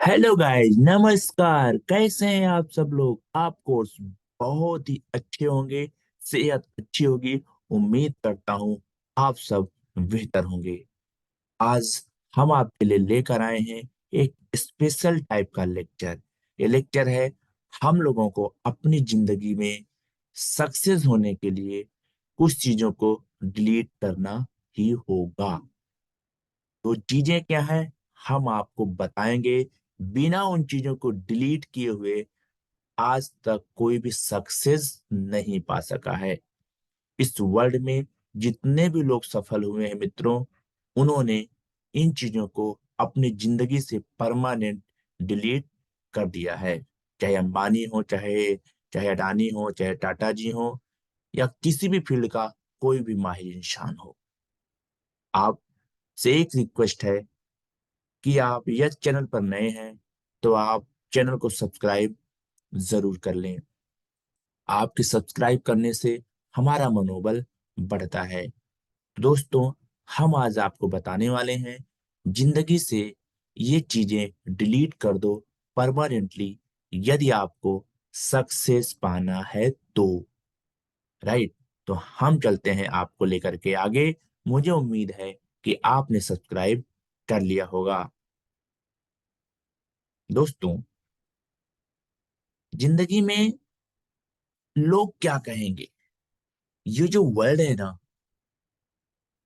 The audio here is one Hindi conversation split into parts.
हेलो गाइस, नमस्कार। कैसे हैं आप सब लोग? आप कोर्स बहुत ही अच्छे होंगे, सेहत अच्छी होगी। उम्मीद करता हूँ आप सब बेहतर होंगे। आज हम आपके लिए लेकर आए हैं एक स्पेशल टाइप का लेक्चर। ये लेक्चर है, हम लोगों को अपनी जिंदगी में सक्सेस होने के लिए कुछ चीजों को डिलीट करना ही होगा। तो चीजें क्या है, हम आपको बताएंगे। बिना उन चीजों को डिलीट किए हुए आज तक कोई भी सक्सेस नहीं पा सका है। इस वर्ल्ड में जितने भी लोग सफल हुए हैं मित्रों, उन्होंने इन चीजों को अपनी जिंदगी से परमानेंट डिलीट कर दिया है। चाहे अंबानी हो, चाहे चाहे अडानी हो, चाहे टाटा जी हो, या किसी भी फील्ड का कोई भी माहिर इंसान हो। आप से एक रिक्वेस्ट है कि आप यह चैनल पर नए हैं तो आप चैनल को सब्सक्राइब जरूर कर लें। आपके सब्सक्राइब करने से हमारा मनोबल बढ़ता है। दोस्तों, हम आज आपको बताने वाले हैं, जिंदगी से ये चीजें डिलीट कर दो परमानेंटली यदि आपको सक्सेस पाना है तो। राइट। तो हम चलते हैं आपको लेकर के आगे। मुझे उम्मीद है कि आपने सब्सक्राइब कर लिया होगा। दोस्तों, जिंदगी में लोग क्या कहेंगे, ये जो वर्ड है ना,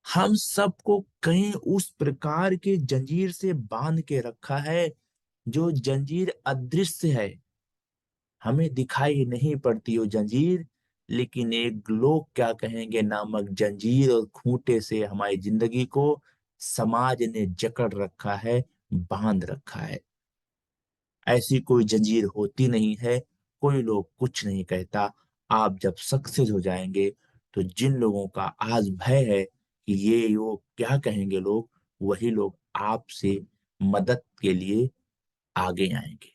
हम सबको कहीं उस प्रकार के जंजीर से बांध के रखा है जो जंजीर अदृश्य है। हमें दिखाई नहीं पड़ती वो जंजीर, लेकिन एक लोग क्या कहेंगे नामक जंजीर और खूंटे से हमारी जिंदगी को समाज ने जकड़ रखा है, बांध रखा है। ऐसी कोई जंजीर होती नहीं है, कोई लोग कुछ नहीं कहता। आप जब सक्सेस हो जाएंगे तो जिन लोगों का आज भय है कि ये वो क्या कहेंगे लोग, वही लोग आपसे मदद के लिए आगे आएंगे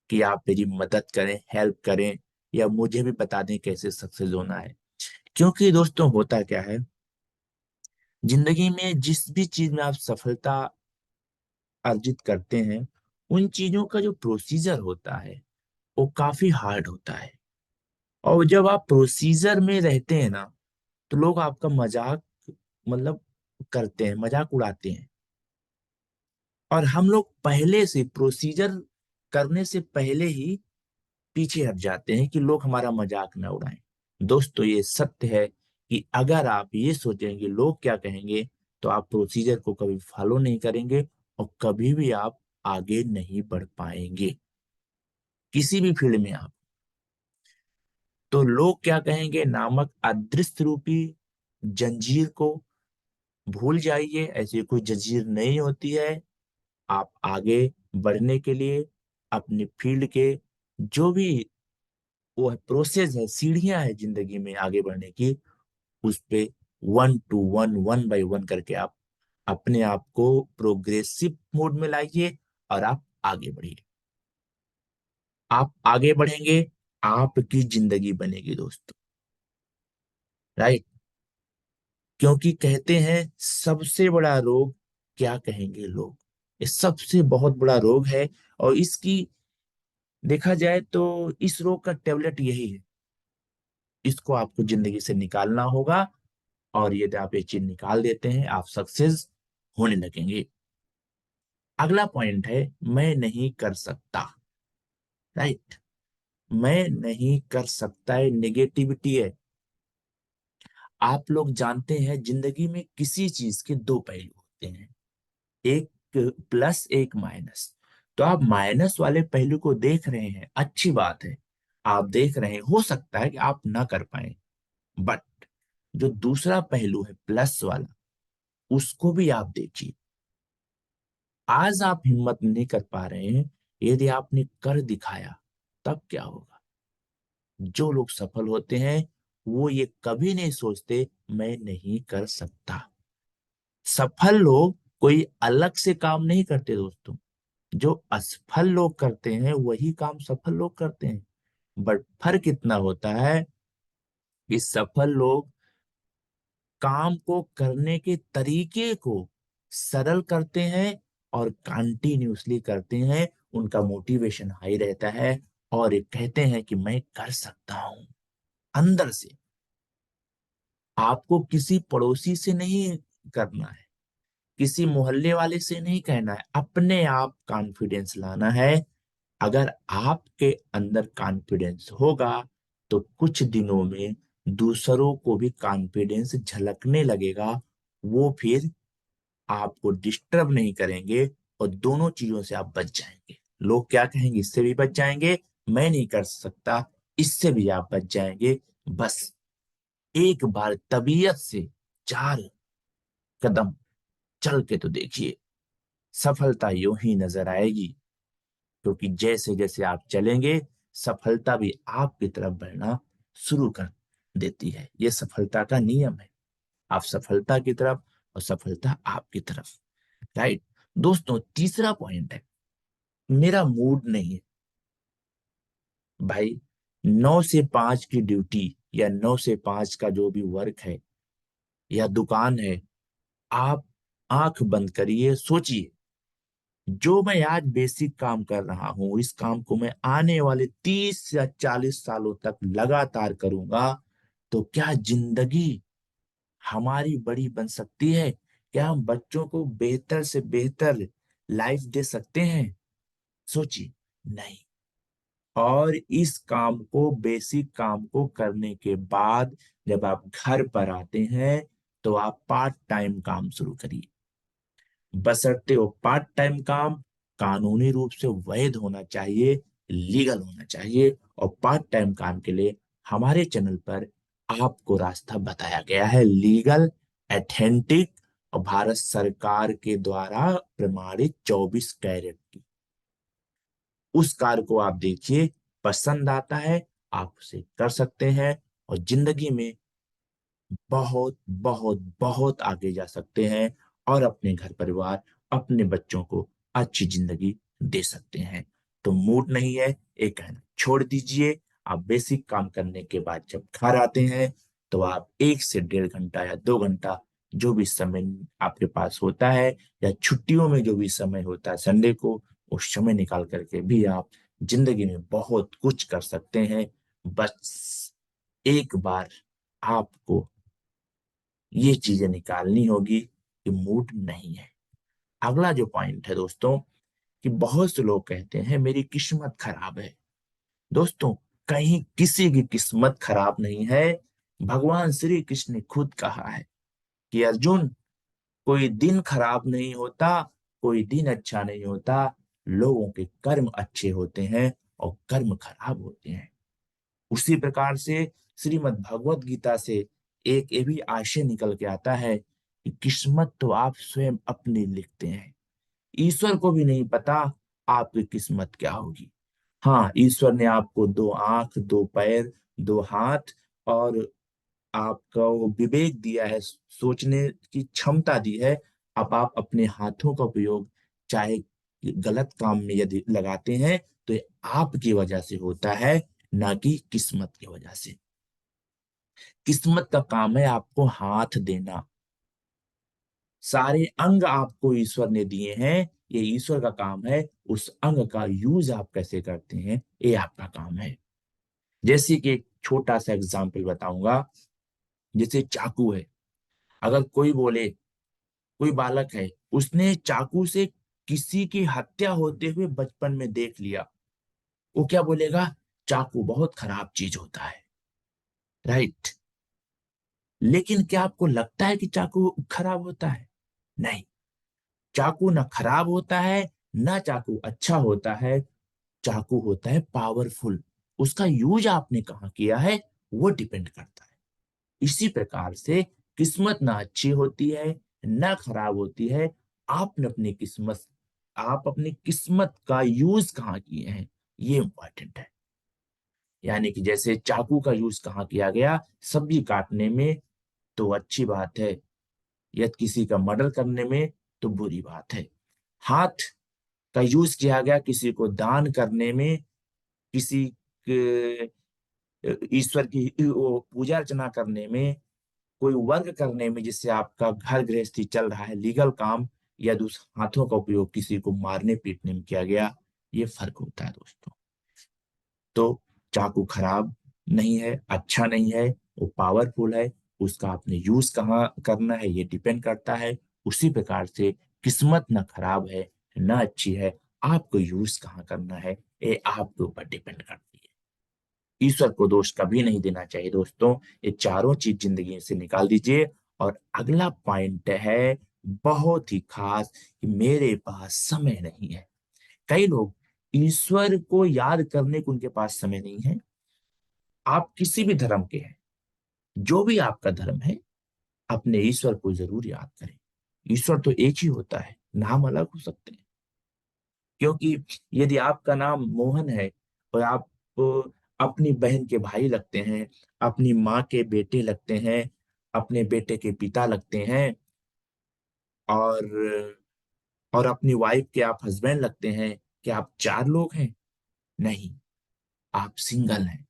कि आप मेरी मदद करें, हेल्प करें, या मुझे भी बता दें कैसे सक्सेस होना है। क्योंकि दोस्तों, होता क्या है, जिंदगी में जिस भी चीज में आप सफलता अर्जित करते हैं, उन चीजों का जो प्रोसीजर होता है वो काफी हार्ड होता है। और जब आप प्रोसीजर में रहते हैं ना, तो लोग आपका मजाक मतलब करते हैं, मजाक उड़ाते हैं। और हम लोग पहले से प्रोसीजर करने से पहले ही पीछे हट जाते हैं कि लोग हमारा मजाक ना उड़ाएं। दोस्तों, ये सत्य है कि अगर आप ये सोचेंगे लोग क्या कहेंगे, तो आप प्रोसीजर को कभी फॉलो नहीं करेंगे और कभी भी आप आगे नहीं बढ़ पाएंगे किसी भी फील्ड में आप। तो लोग क्या कहेंगे नामक अदृश्य रूपी जंजीर को भूल जाइए। ऐसी कोई जंजीर नहीं होती है। आप आगे बढ़ने के लिए अपने फील्ड के जो भी वो है प्रोसेस है, सीढ़ियां है जिंदगी में आगे बढ़ने की, उस पे one two one, one by one करके आप अपने आप को प्रोग्रेसिव मोड में लाइए और आप आगे बढ़िए। आप आगे बढ़ेंगे, आपकी जिंदगी बनेगी दोस्तों। राइट। क्योंकि कहते हैं सबसे बड़ा रोग क्या कहेंगे लोग, ये सबसे बहुत बड़ा रोग है। और इसकी देखा जाए तो इस रोग का टेबलेट यही है। इसको आपको जिंदगी से निकालना होगा, और यदि आप ये चीज निकाल देते हैं, आप सक्सेस होने लगेंगे। अगला पॉइंट है, मैं नहीं कर सकता। राइट। मैं नहीं कर सकता है नेगेटिविटी है। आप लोग जानते हैं जिंदगी में किसी चीज के दो पहलू होते हैं, एक प्लस एक माइनस। तो आप माइनस वाले पहलू को देख रहे हैं, अच्छी बात है। आप देख रहे हैं, हो सकता है कि आप ना कर पाए, बट जो दूसरा पहलू है प्लस वाला, उसको भी आप देखिए। आज आप हिम्मत नहीं कर पा रहे हैं, यदि आपने कर दिखाया तब क्या होगा। जो लोग सफल होते हैं वो ये कभी नहीं सोचते मैं नहीं कर सकता। सफल लोग कोई अलग से काम नहीं करते दोस्तों। जो असफल लोग करते हैं वही काम सफल लोग करते हैं। बट फर्क इतना होता है कि सफल लोग काम को करने के तरीके को सरल करते हैं, और कंटिन्यूअसली करते हैं, उनका मोटिवेशन हाई रहता है और ये कहते हैं कि मैं कर सकता हूं अंदर से। आपको किसी पड़ोसी से नहीं करना है, किसी मोहल्ले वाले से नहीं कहना है, अपने आप कॉन्फिडेंस लाना है। अगर आपके अंदर कॉन्फिडेंस होगा तो कुछ दिनों में दूसरों को भी कॉन्फिडेंस झलकने लगेगा। वो फिर आपको डिस्टर्ब नहीं करेंगे और दोनों चीजों से आप बच जाएंगे। लोग क्या कहेंगे इससे भी बच जाएंगे, मैं नहीं कर सकता इससे भी आप बच जाएंगे। बस एक बार तबीयत से 4 कदम चल के तो देखिए, सफलता यूं ही नजर आएगी। क्योंकि जैसे जैसे आप चलेंगे सफलता भी आपकी तरफ बढ़ना शुरू कर देती है। ये सफलता का नियम है, आप सफलता की तरफ और सफलता आपकी तरफ। राइट। दोस्तों तीसरा पॉइंट है, मेरा मूड नहीं है। भाई 9 से 5 की ड्यूटी या 9 से 5 का जो भी वर्क है या दुकान है, आप आंख बंद करिए, सोचिए जो मैं आज बेसिक काम कर रहा हूं इस काम को मैं आने वाले 30 या 40 सालों तक लगातार करूंगा, तो क्या जिंदगी हमारी बड़ी बन सकती है? क्या हम बच्चों को बेहतर से बेहतर लाइफ दे सकते हैं? सोचिए, नहीं। और इस काम को, बेसिक काम को करने के बाद जब आप घर पर आते हैं तो आप पार्ट टाइम काम शुरू करिए। बशर्ते वो पार्ट टाइम काम कानूनी रूप से वैध होना चाहिए, लीगल होना चाहिए। और पार्ट टाइम काम के लिए हमारे चैनल पर आपको रास्ता बताया गया है, लीगल, एथेंटिक और भारत सरकार के द्वारा प्रमाणित 24 कैरेट की। उस कार को आप देखिए, पसंद आता है आप उसे कर सकते हैं और जिंदगी में बहुत बहुत बहुत आगे जा सकते हैं और अपने घर परिवार, अपने बच्चों को अच्छी जिंदगी दे सकते हैं। तो मूड नहीं है एक कहना छोड़ दीजिए। आप बेसिक काम करने के बाद जब घर आते हैं तो आप 1 से 1.5 घंटा या 2 घंटा जो भी समय आपके पास होता है, या छुट्टियों में जो भी समय होता है संडे को, उस समय निकाल करके भी आप जिंदगी में बहुत कुछ कर सकते हैं। बस एक बार आपको ये चीजें निकालनी होगी कि मूड नहीं है। अगला जो पॉइंट है दोस्तों, कि बहुत से लोग कहते हैं मेरी किस्मत खराब है। दोस्तों कहीं किसी की किस्मत खराब नहीं है। भगवान श्री कृष्ण ने खुद कहा है कि अर्जुन, कोई दिन खराब नहीं होता, कोई दिन अच्छा नहीं होता, लोगों के कर्म अच्छे होते हैं और कर्म खराब होते हैं। उसी प्रकार से श्रीमद् भगवत गीता से एक ये भी आशय निकल के आता है कि किस्मत तो आप स्वयं अपनी लिखते हैं। ईश्वर को भी नहीं पता आपकी किस्मत क्या होगी। हाँ, ईश्वर ने आपको 2 आंख, 2 पैर, 2 हाथ और आपका वो विवेक दिया है, सोचने की क्षमता दी है। अब आप अपने हाथों का उपयोग चाहे गलत काम में यदि लगाते हैं तो ये आपकी वजह से होता है, ना कि किस्मत की वजह से। किस्मत का काम है आपको हाथ देना। सारे अंग आपको ईश्वर ने दिए हैं, ये ईश्वर का काम है। उस अंग का यूज आप कैसे करते हैं ये आपका काम है। जैसे कि एक छोटा सा एग्जाम्पल बताऊंगा। जैसे चाकू है, अगर कोई बोले, कोई बालक है, उसने चाकू से किसी की हत्या होते हुए बचपन में देख लिया, वो क्या बोलेगा? चाकू बहुत खराब चीज होता है। राइट। लेकिन क्या आपको लगता है कि चाकू खराब होता है? नहीं। चाकू ना खराब होता है, ना चाकू अच्छा होता है। चाकू होता है पावरफुल। उसका यूज आपने कहाँ किया है वो डिपेंड करता है। इसी प्रकार से किस्मत ना अच्छी होती है ना खराब होती है। आपने अपनी किस्मत, आप अपनी किस्मत का यूज कहाँ किए हैं ये इंपॉर्टेंट है। यानी कि जैसे चाकू का यूज कहाँ किया गया, सब्जी काटने में तो अच्छी बात है, या किसी का मर्डर करने में तो बुरी बात है। हाथ का यूज किया गया किसी को दान करने में, किसी ईश्वर की वो पूजा अर्चना करने में, कोई वर्क करने में जिससे आपका घर गृहस्थी चल रहा है, लीगल काम, या दूसरे हाथों का उपयोग किसी को मारने पीटने में किया गया, ये फर्क होता है दोस्तों। तो चाकू खराब नहीं है, अच्छा नहीं है, वो पावरफुल है। उसका आपने यूज कहाँ करना है ये डिपेंड करता है। उसी प्रकार से किस्मत ना खराब है ना अच्छी है, आपको यूज कहाँ करना है ये आपके ऊपर डिपेंड करती है। ईश्वर को दोष कभी नहीं देना चाहिए दोस्तों। ये चारों चीज जिंदगी से निकाल दीजिए। और अगला पॉइंट है बहुत ही खास, कि मेरे पास समय नहीं है। कई लोग ईश्वर को याद करने को उनके पास समय नहीं है। आप किसी भी धर्म के हैं, जो भी आपका धर्म है, अपने ईश्वर को जरूर याद करें। ईश्वर तो एक ही होता है, नाम अलग हो सकते हैं। क्योंकि यदि आपका नाम मोहन है और आप अपनी बहन के भाई लगते हैं, अपनी माँ के बेटे लगते हैं, अपने बेटे के पिता लगते हैं, और अपनी वाइफ के आप हस्बैंड लगते हैं, कि आप चार लोग हैं? नहीं, आप सिंगल हैं।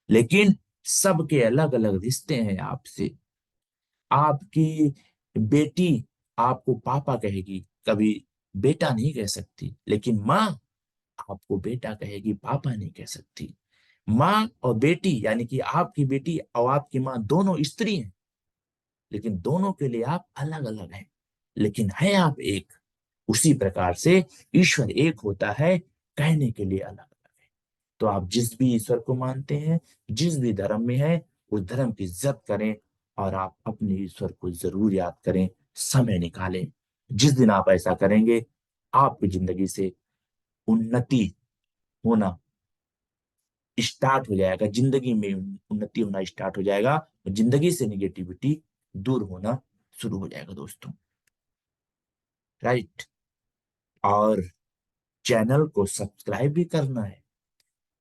लेकिन सबके अलग अलग रिश्ते हैं आपसे। आपकी बेटी आपको पापा कहेगी, कभी बेटा नहीं कह सकती। लेकिन माँ आपको बेटा कहेगी, पापा नहीं कह सकती। माँ और बेटी यानी कि आपकी बेटी और आपकी माँ दोनों स्त्री हैं, लेकिन दोनों के लिए आप अलग अलग हैं, लेकिन है आप एक। उसी प्रकार से ईश्वर एक होता है, कहने के लिए अलग अलग है। तो आप जिस भी ईश्वर को मानते हैं, जिस भी धर्म में है, उस धर्म की इज्जत करें। और आप अपने ईश्वर को जरूर याद करें, समय निकालें। जिस दिन आप ऐसा करेंगे, आपकी जिंदगी से उन्नति होना स्टार्ट हो जाएगा, जिंदगी में उन्नति होना स्टार्ट हो जाएगा, और जिंदगी से निगेटिविटी दूर होना शुरू हो जाएगा दोस्तों। राइट। और चैनल को सब्सक्राइब भी करना है,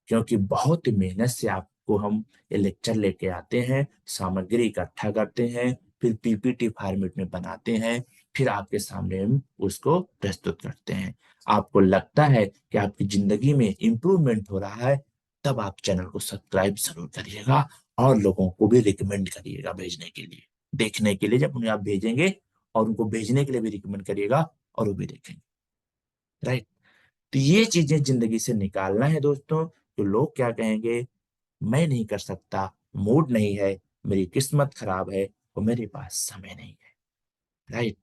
क्योंकि बहुत मेहनत से आपको हम ये लेक्चर लेके आते हैं, सामग्री इकट्ठा करते हैं, फिर पीपीटी फॉर्मेट में बनाते हैं, फिर आपके सामने हम उसको प्रस्तुत करते हैं। आपको लगता है कि आपकी जिंदगी में इंप्रूवमेंट हो रहा है, तब आप चैनल को सब्सक्राइब जरूर करिएगा, और लोगों को भी रिकमेंड करिएगा भेजने के लिए, देखने के लिए। जब उन्हें आप भेजेंगे, और उनको भेजने के लिए भी रिकमेंड करिएगा, और वो भी देखेंगे। राइट। तो ये चीजें जिंदगी से निकालना है दोस्तों। तो लोग क्या कहेंगे, मैं नहीं कर सकता, मूड नहीं है, मेरी किस्मत खराब है, और मेरे पास समय नहीं है। राइट।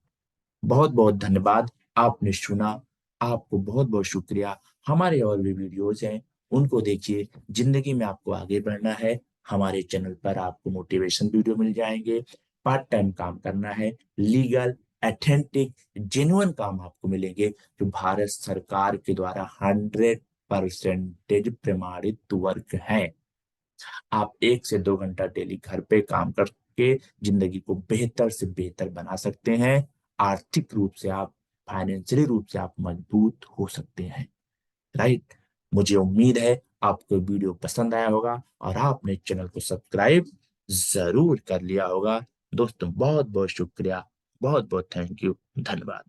बहुत बहुत धन्यवाद, आपने सुना। आपको बहुत बहुत शुक्रिया। हमारे और भी वीडियोज हैं, उनको देखिए। जिंदगी में आपको आगे बढ़ना है, हमारे चैनल पर आपको मोटिवेशन वीडियो मिल जाएंगे। पार्ट टाइम काम करना है, लीगल ऑथेंटिक जेन्युइन काम आपको मिलेंगे, जो भारत सरकार के द्वारा 100% प्रमाणित वर्क है। आप 1 से 2 घंटा डेली घर पे काम करके जिंदगी को बेहतर से बेहतर बना सकते हैं। आर्थिक रूप से आप, फाइनेंशियली रूप से आप मजबूत हो सकते हैं। राइट। मुझे उम्मीद है आपको वीडियो पसंद आया होगा, और आपने चैनल को सब्सक्राइब जरूर कर लिया होगा। दोस्तों बहुत बहुत शुक्रिया, बहुत बहुत थैंक यू, धन्यवाद।